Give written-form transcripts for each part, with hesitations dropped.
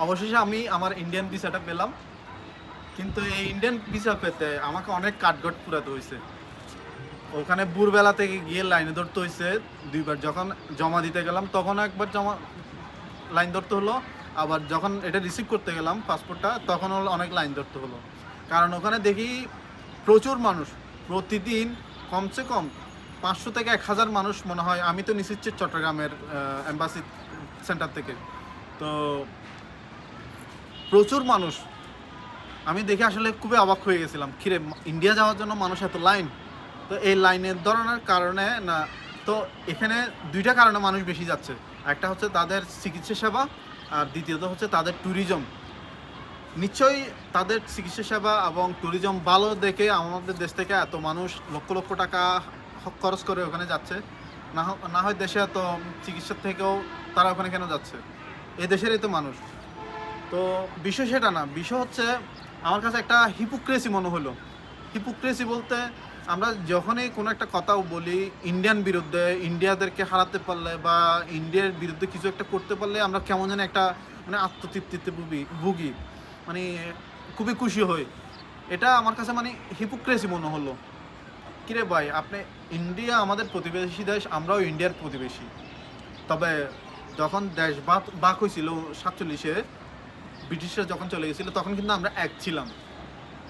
অবশেষে আমি আমার ইন্ডিয়ান ভিসাটা পেলাম, কিন্তু এই ইন্ডিয়ান ভিসা পেতে আমাকে অনেক কাঠগড় পুরাতে হয়েছে। ওখানে ভোরবেলা থেকে গিয়ে লাইনে ধরতে হয়েছে দুইবার। যখন জমা দিতে গেলাম তখন একবার লাইন ধরতে হলো, আবার যখন এটা রিসিভ করতে গেলাম পাসপোর্টটা তখন হলো অনেক লাইন ধরতে হলো। কারণ ওখানে দেখি প্রচুর মানুষ, প্রতিদিন কমসে কম 500 থেকে 1000 মানুষ মনে হয়। আমি তো নিশ্চিত চট্টগ্রামের এম্বাসি সেন্টার থেকে, তো প্রচুর মানুষ। আমি দেখে আসলে খুবই অবাক হয়ে গেছিলাম, কিরে ইন্ডিয়া যাওয়ার জন্য মানুষ এত লাইন। তো এই লাইনের ধরনের কারণে না, তো এখানে দুইটা কারণে মানুষ বেশি যাচ্ছে। একটা হচ্ছে তাদের চিকিৎসা সেবা, আর দ্বিতীয়ত হচ্ছে তাদের ট্যুরিজম। নিশ্চয়ই তাদের চিকিৎসা সেবা এবং ট্যুরিজম ভালো দেখে আমাদের দেশ থেকে এত মানুষ লক্ষ লক্ষ টাকা খরচ করে ওখানে যাচ্ছে। না হয় দেশে এত চিকিৎসার থেকেও তারা ওখানে কেন যাচ্ছে? এই দেশেরই তো মানুষ। তো বিষয় সেটা না, বিষয় হচ্ছে আমার কাছে একটা হিপোক্রেসি মনে হলো। হিপোক্রেসি বলতে, আমরা যখনই কোনো একটা কথা বলি ইন্ডিয়ান বিরুদ্ধে, ইন্ডিয়াদেরকে হারাতে পারলে বা ইন্ডিয়ার বিরুদ্ধে কিছু একটা করতে পারলে আমরা কেমন যেন একটা মানে আত্মতৃপ্তিতে ভুগি, মানে খুবই খুশি হই। এটা আমার কাছে মানে হিপোক্রেসি মনে হলো। কিরে ভাই, আপনি ইন্ডিয়া আমাদের প্রতিবেশী দেশ, আমরাও ইন্ডিয়ার প্রতিবেশী। তবে যখন দেশ ভাগ হয়েছিল 47-এ, ব্রিটিশরা যখন চলে গেছিল তখন কিন্তু আমরা এক ছিলাম।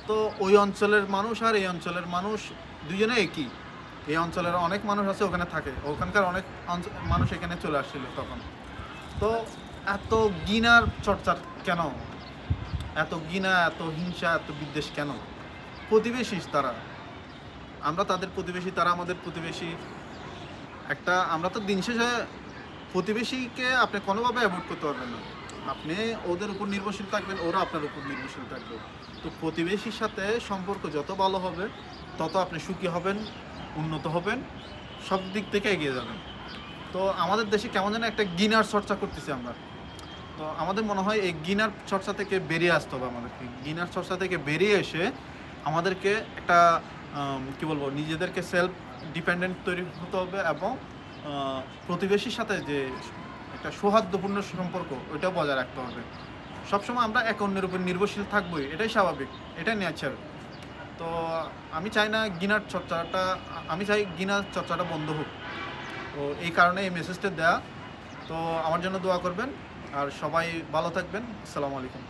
তো ওই অঞ্চলের মানুষ আর এই অঞ্চলের মানুষ দুজনে একই। এই অঞ্চলের অনেক মানুষ আছে ওখানে থাকে, ওখানকার অনেক মানুষ এখানে চলে আসছিল তখন। তো এত ঘৃণার চর্চা কেন? এত ঘৃণা, এত হিংসা, এত বিদ্বেষ কেন? প্রতিবেশী তারা, আমরা তাদের প্রতিবেশী, তারা আমাদের প্রতিবেশী। আমরা তো দিন শেষে প্রতিবেশীকে আপনি কোনোভাবে অ্যাভয়েড করতে পারবেন না। আপনি ওদের উপর নির্ভরশীল থাকবেন, ওরা আপনার উপর নির্ভরশীল থাকবে। তো প্রতিবেশীর সাথে সম্পর্ক যত ভালো হবে তত আপনি সুখী হবেন, উন্নত হবেন, সব দিক থেকে এগিয়ে যাবেন। তো আমাদের দেশে কেমন যেন একটা ঘৃণার চর্চা করতেছি আমরা। তো আমাদের মনে হয় এই ঘৃণার চর্চা থেকে বেরিয়ে আসতে হবে আমাদেরকে। ঘৃণার চর্চা থেকে বেরিয়ে এসে আমাদেরকে একটা কী বলবো, নিজেদেরকে সেলফ ডিপেন্ডেন্ট তৈরি হতে হবে, এবং প্রতিবেশীর সাথে যে একটা সৌহার্দ্যপূর্ণ সম্পর্ক ওইটা বজায় রাখতে হবে। সবসময় আমরা এক অন্যের উপর নির্ভরশীল থাকবোই, এটাই স্বাভাবিক, এটাই নেচার। তো আমি চাই না আমি চাই ঘৃণার চর্চাটা বন্ধ হোক। তো এই কারণে এই মেসেজটা দেয়া। তো আমার জন্য দোয়া করবেন, আর সবাই ভালো থাকবেন। আসসালামু আলাইকুম।